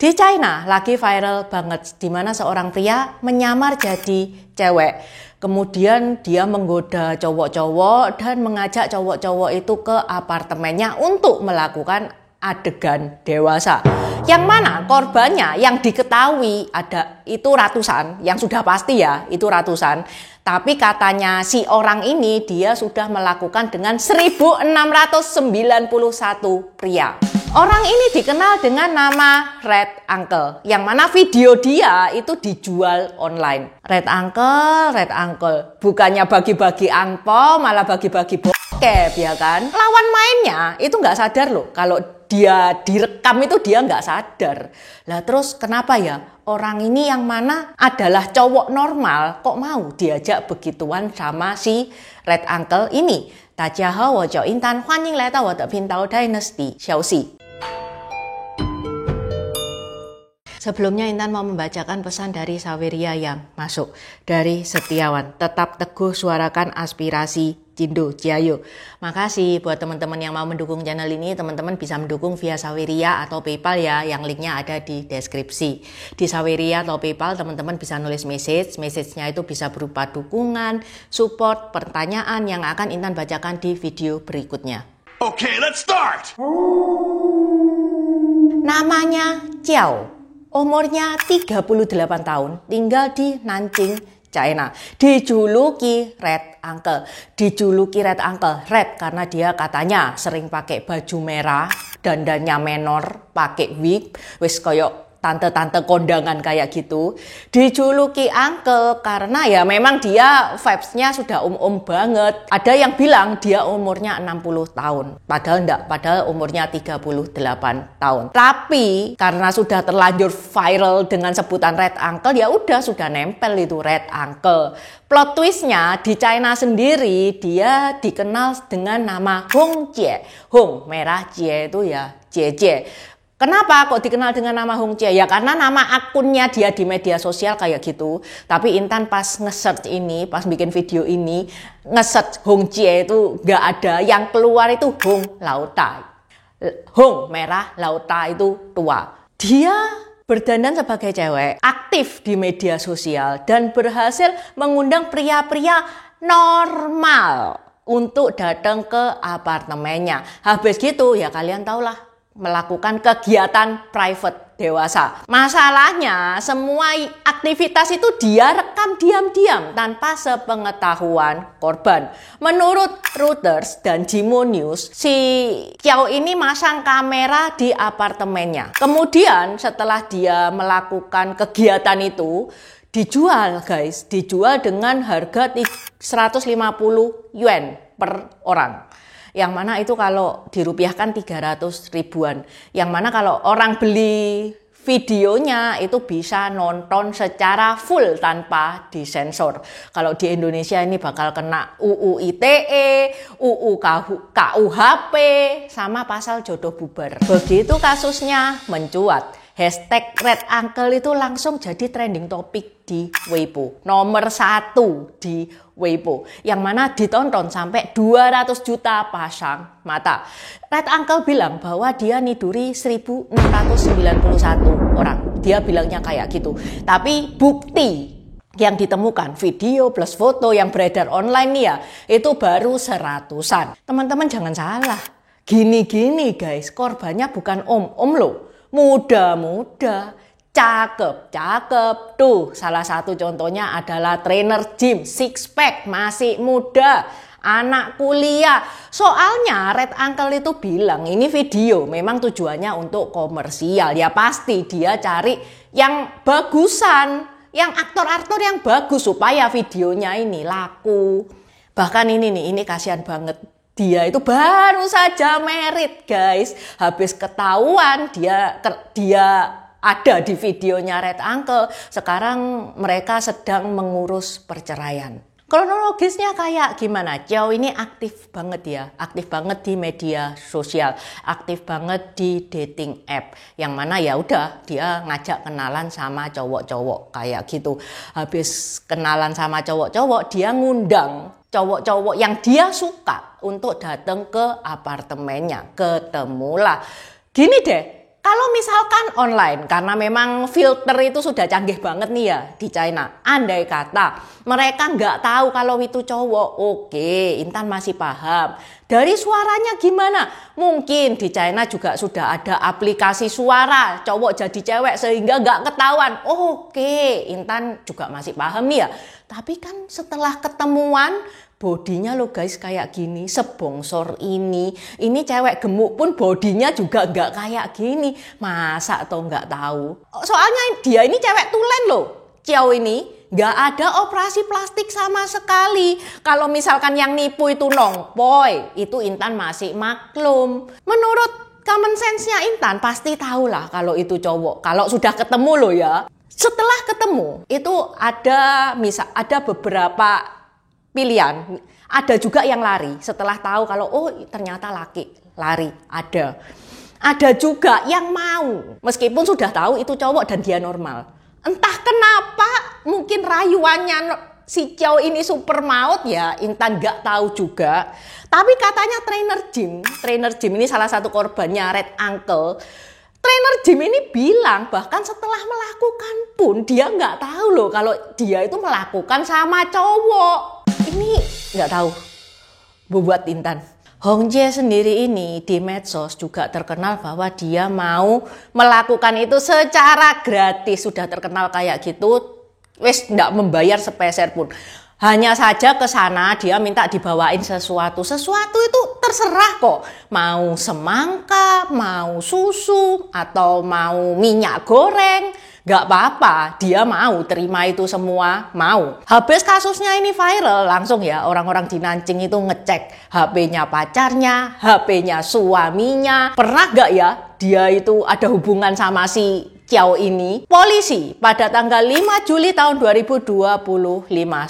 Di China lagi viral banget di mana seorang pria menyamar jadi cewek. Kemudian dia menggoda cowok-cowok dan mengajak cowok-cowok itu ke apartemennya untuk melakukan adegan dewasa. Yang mana korbannya yang diketahui ada itu ratusan, yang sudah pasti ya itu ratusan. Tapi katanya si orang ini dia sudah melakukan dengan 1691 pria. Orang ini dikenal dengan nama Red Uncle, yang mana video dia itu dijual online. Red Uncle, bukannya bagi-bagi angpo, malah bagi-bagi bokep ya kan. Lawan mainnya itu nggak sadar loh, kalau dia direkam itu dia nggak sadar. Lah terus kenapa ya orang ini yang mana adalah cowok normal kok mau diajak begituan sama si Red Uncle ini? 大家好，我叫Intan，欢迎来到我的频道 Dynasty 消息。Sebelumnya Intan mau membacakan pesan dari Saweria yang masuk dari Setiawan. Tetap teguh suarakan aspirasi Cindo Ciayo. Makasih buat teman-teman yang mau mendukung channel ini. Teman-teman bisa mendukung via Saweria atau PayPal ya, yang linknya ada di deskripsi. Di Saweria atau PayPal teman-teman bisa nulis message. Message-nya itu bisa berupa dukungan, support, pertanyaan yang akan Intan bacakan di video berikutnya. Okay, let's start! Namanya Ciao. Umurnya 38 tahun, tinggal di Nanjing, China. Dijuluki Red Uncle. Red karena dia katanya sering pakai baju merah, dandannya menor, pakai wig, wis koyok tante-tante kondangan kayak gitu. Dijuluki Uncle karena ya memang dia vibes-nya sudah banget. Ada yang bilang dia umurnya 60 tahun. Padahal enggak, padahal umurnya 38 tahun. Tapi karena sudah terlanjur viral dengan sebutan Red Uncle, ya udah sudah nempel itu Red Uncle. Plot twist-nya di China sendiri dia dikenal dengan nama Hong Jie. Hong merah, Jie itu ya Jie. Kenapa kok dikenal dengan nama Hong Jie? Ya karena nama akunnya dia di media sosial kayak gitu. Tapi Intan pas nge-search ini, pas bikin video ini, nge-search Hong Jie itu gak ada. Yang keluar itu Hong Lauta. Hong merah, Lauta itu tua. Dia berdandan sebagai cewek, aktif di media sosial, dan berhasil mengundang pria-pria normal untuk datang ke apartemennya. Habis gitu ya kalian tahulah, melakukan kegiatan private dewasa. Masalahnya semua aktivitas itu dia rekam diam-diam tanpa sepengetahuan korban. Menurut Reuters dan Jimo News, si Ciao ini masang kamera di apartemennya. Kemudian setelah dia melakukan kegiatan itu, dijual guys, dijual dengan harga 150 yuan per orang. Yang mana itu kalau dirupiahkan 300 ribuan. Yang mana kalau orang beli videonya itu bisa nonton secara full tanpa disensor. Kalau di Indonesia ini bakal kena UU ITE, UU KUHP, sama pasal jodoh bubar. Begitu kasusnya mencuat. Hashtag Red Uncle itu langsung jadi trending topik di Weibo. Nomor 1 di Weibo. Yang mana ditonton sampai 200 juta pasang mata. Red Uncle bilang bahwa dia niduri 1691 orang. Dia bilangnya kayak gitu. Tapi bukti yang ditemukan, video plus foto yang beredar online nih ya, itu baru 100-an. Teman-teman jangan salah. Gini-gini guys, korbannya bukan om loh. Muda-muda, cakep. Tuh, salah satu contohnya adalah trainer gym, six pack, masih muda, anak kuliah. Soalnya Red Uncle itu bilang ini video memang tujuannya untuk komersial. Ya pasti dia cari yang bagusan, yang aktor-aktor yang bagus supaya videonya ini laku. Bahkan ini kasihan banget. Dia itu baru saja merit guys. Habis ketahuan dia ada di videonya Red Uncle. Sekarang mereka sedang mengurus perceraian. Kronologisnya kayak gimana? Ciao ini aktif banget ya. Aktif banget di media sosial. Aktif banget di dating app. Yang mana ya udah dia ngajak kenalan sama cowok-cowok kayak gitu. Habis kenalan sama cowok-cowok, dia ngundang cowok-cowok yang dia suka untuk datang ke apartemennya. Ketemulah. Gini deh, Kalau misalkan online, karena memang filter itu sudah canggih banget nih ya di China. Andai kata mereka nggak tahu kalau itu cowok, oke, Intan masih paham. Dari suaranya gimana? Mungkin di China juga sudah ada aplikasi suara cowok jadi cewek sehingga nggak ketahuan. Oke, Intan juga masih paham nih ya. Tapi kan setelah ketemuan, bodinya lo guys kayak gini, sebongsor ini cewek gemuk pun bodinya juga nggak kayak gini. Masa atau nggak tahu? Soalnya dia ini cewek tulen loh. Ciao ini nggak ada operasi plastik sama sekali. Kalau misalkan yang nipu itu nongpoy, itu Intan masih maklum. Menurut common sense-nya Intan pasti tahu lah kalau itu cowok. Kalau sudah ketemu loh ya. Setelah ketemu itu ada beberapa pilihan, ada juga yang lari setelah tahu kalau ternyata laki, lari ada juga yang mau meskipun sudah tahu itu cowok dan dia normal. Entah kenapa mungkin rayuannya si Ciao ini super maut ya, Intan nggak tahu juga. Tapi katanya trainer gym ini salah satu korbannya Red Uncle. Trainer gym ini bilang bahkan setelah melakukan pun dia nggak tahu loh kalau dia itu melakukan sama cowok. Ini nggak tahu buat Intan. Hong Jie sendiri ini di medsos juga terkenal bahwa dia mau melakukan itu secara gratis. Sudah terkenal kayak gitu, wes nggak membayar sepeser pun. Hanya saja ke sana dia minta dibawain sesuatu. Sesuatu itu terserah kok. Mau semangka, mau susu, atau mau minyak goreng. Gak apa-apa, dia mau terima itu semua, mau. Habis kasusnya ini viral, langsung ya orang-orang di Nanjing itu ngecek HP-nya pacarnya, HP-nya suaminya. Pernah gak ya dia itu ada hubungan sama si Ciao ini? Polisi pada tanggal 5 Juli tahun 2025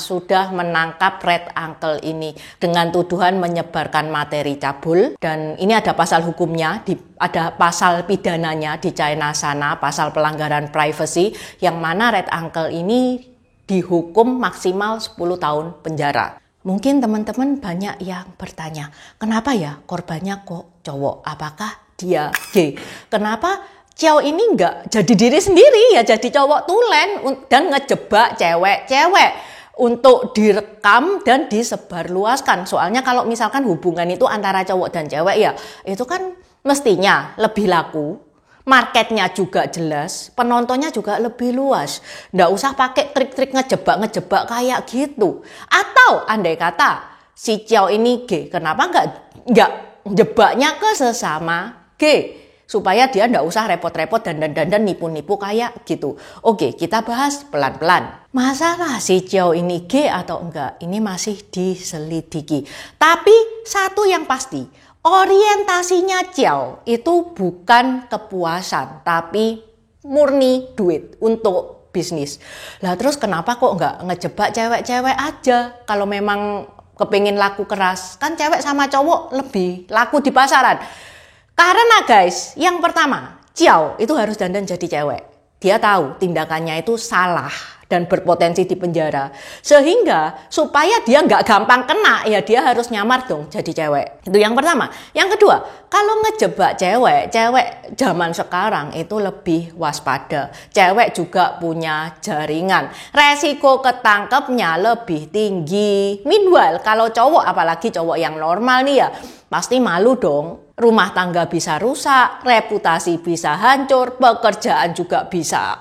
sudah menangkap Red Uncle ini dengan tuduhan menyebarkan materi cabul. Dan ini ada pasal hukumnya, ada pasal pidananya di China sana, pasal pelanggaran privacy, yang mana Red Uncle ini dihukum maksimal 10 tahun penjara. Mungkin teman-teman banyak yang bertanya, kenapa ya korbannya kok cowok? Apakah dia gay? Kenapa Ciao ini nggak jadi diri sendiri ya, jadi cowok tulen dan ngejebak cewek-cewek untuk direkam dan disebarluaskan. Soalnya kalau misalkan hubungan itu antara cowok dan cewek ya, itu kan mestinya lebih laku, marketnya juga jelas, penontonnya juga lebih luas. Nggak usah pakai trik-trik ngejebak kayak gitu. Atau andai kata si Ciao ini gay, kenapa nggak jebaknya ke sesama gay? Supaya dia nggak usah repot-repot dan nipu-nipu kayak gitu. Oke, kita bahas pelan-pelan. Masalah si Ciao ini gay atau enggak, ini masih diselidiki. Tapi satu yang pasti, orientasinya Ciao itu bukan kepuasan, tapi murni duit untuk bisnis. Lah terus kenapa kok nggak ngejebak cewek-cewek aja? Kalau memang kepingin laku keras, kan cewek sama cowok lebih laku di pasaran. Karena guys, yang pertama, Ciao itu harus dandan jadi cewek. Dia tahu tindakannya itu salah dan berpotensi di penjara. Sehingga supaya dia nggak gampang kena, ya dia harus nyamar dong jadi cewek. Itu yang pertama. Yang kedua, kalau ngejebak cewek zaman sekarang itu lebih waspada. Cewek juga punya jaringan. Resiko ketangkepnya lebih tinggi. Meanwhile, kalau cowok, apalagi cowok yang normal nih ya, pasti malu dong. Rumah tangga bisa rusak, reputasi bisa hancur, pekerjaan juga bisa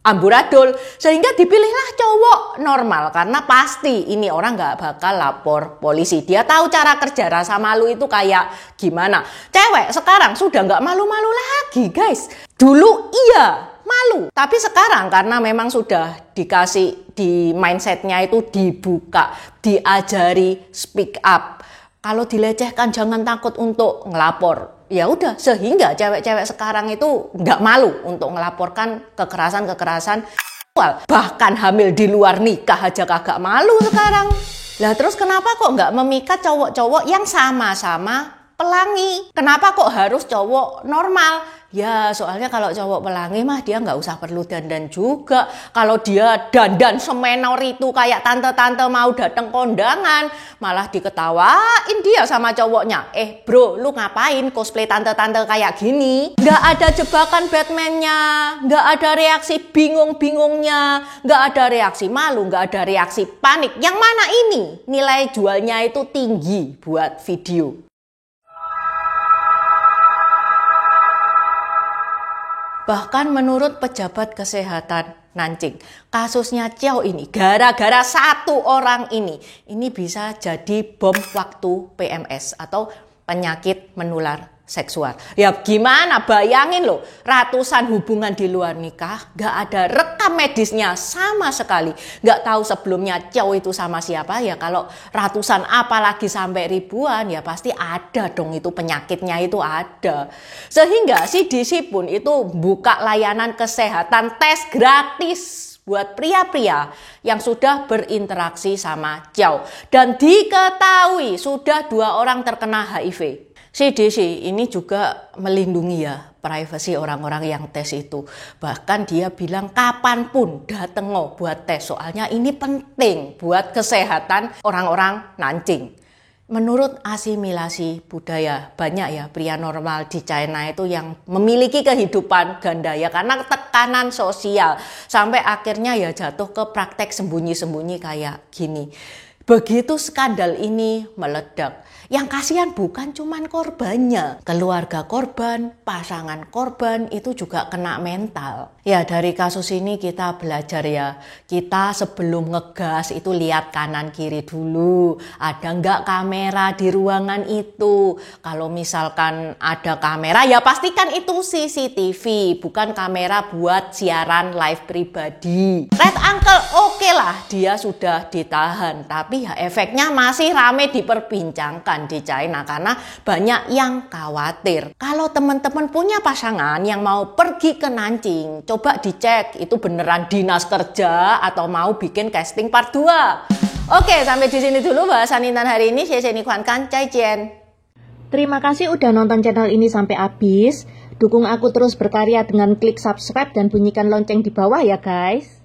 amburadul. Sehingga dipilihlah cowok normal, karena pasti ini orang nggak bakal lapor polisi. Dia tahu cara kerja rasa malu itu kayak gimana. Cewek sekarang sudah nggak malu-malu lagi guys. Dulu iya malu, tapi sekarang karena memang sudah dikasih di mindsetnya itu dibuka, diajari speak up. Kalau dilecehkan jangan takut untuk ngelapor. Ya udah, sehingga cewek-cewek sekarang itu nggak malu untuk melaporkan kekerasan-kekerasan seksual. Bahkan hamil di luar nikah aja kagak malu sekarang. Lah terus kenapa kok nggak memikat cowok-cowok yang sama-sama pelangi? Kenapa kok harus cowok normal? Ya soalnya kalau cowok pelangi mah dia nggak usah perlu dandan juga. Kalau dia dandan semenor itu kayak tante-tante mau datang kondangan, malah diketawain dia sama cowoknya. Bro, lu ngapain cosplay tante-tante kayak gini? Nggak ada jebakan Batman-nya, nggak ada reaksi bingung-bingungnya, nggak ada reaksi malu, nggak ada reaksi panik. Yang mana ini nilai jualnya itu tinggi buat video. Bahkan menurut pejabat kesehatan Nanjing, kasusnya Qiao ini gara-gara satu orang ini bisa jadi bom waktu PMS atau penyakit menular seksual. Ya gimana, bayangin loh, ratusan hubungan di luar nikah, gak ada rekam medisnya sama sekali. Gak tahu sebelumnya Qiao itu sama siapa, ya kalau ratusan apalagi sampai ribuan, ya pasti ada dong itu penyakitnya itu ada. Sehingga CDC pun itu buka layanan kesehatan tes gratis buat pria-pria yang sudah berinteraksi sama Qiao. Dan diketahui sudah 2 orang terkena HIV. CDC ini juga melindungi ya privasi orang-orang yang tes itu. Bahkan dia bilang kapanpun dateng buat tes. Soalnya ini penting buat kesehatan orang-orang Nanjing. Menurut asimilasi budaya, banyak ya pria normal di China itu yang memiliki kehidupan ganda ya karena tekanan sosial. Sampai akhirnya ya jatuh ke praktek sembunyi-sembunyi kayak gini. Begitu skandal ini meledak, yang kasihan bukan cuman korbannya, keluarga korban, pasangan korban itu juga kena mental. Ya dari kasus ini kita belajar ya, kita sebelum ngegas itu lihat kanan kiri dulu, ada nggak kamera di ruangan itu. Kalau misalkan ada kamera ya pastikan itu CCTV, bukan kamera buat siaran live pribadi. Red Uncle oke lah, dia sudah ditahan, tapi ya efeknya masih rame diperbincangkan di China karena banyak yang khawatir. Kalau teman-teman punya pasangan yang mau pergi ke Nanjing, coba dicek itu beneran dinas kerja atau mau bikin casting part 2. Oke, sampai di sini dulu bahasan Intan hari ini. Saya Jenny Kwan Kan, Cai Jen. Terima kasih udah nonton channel ini sampai habis. Dukung aku terus berkarya dengan klik subscribe dan bunyikan lonceng di bawah ya guys.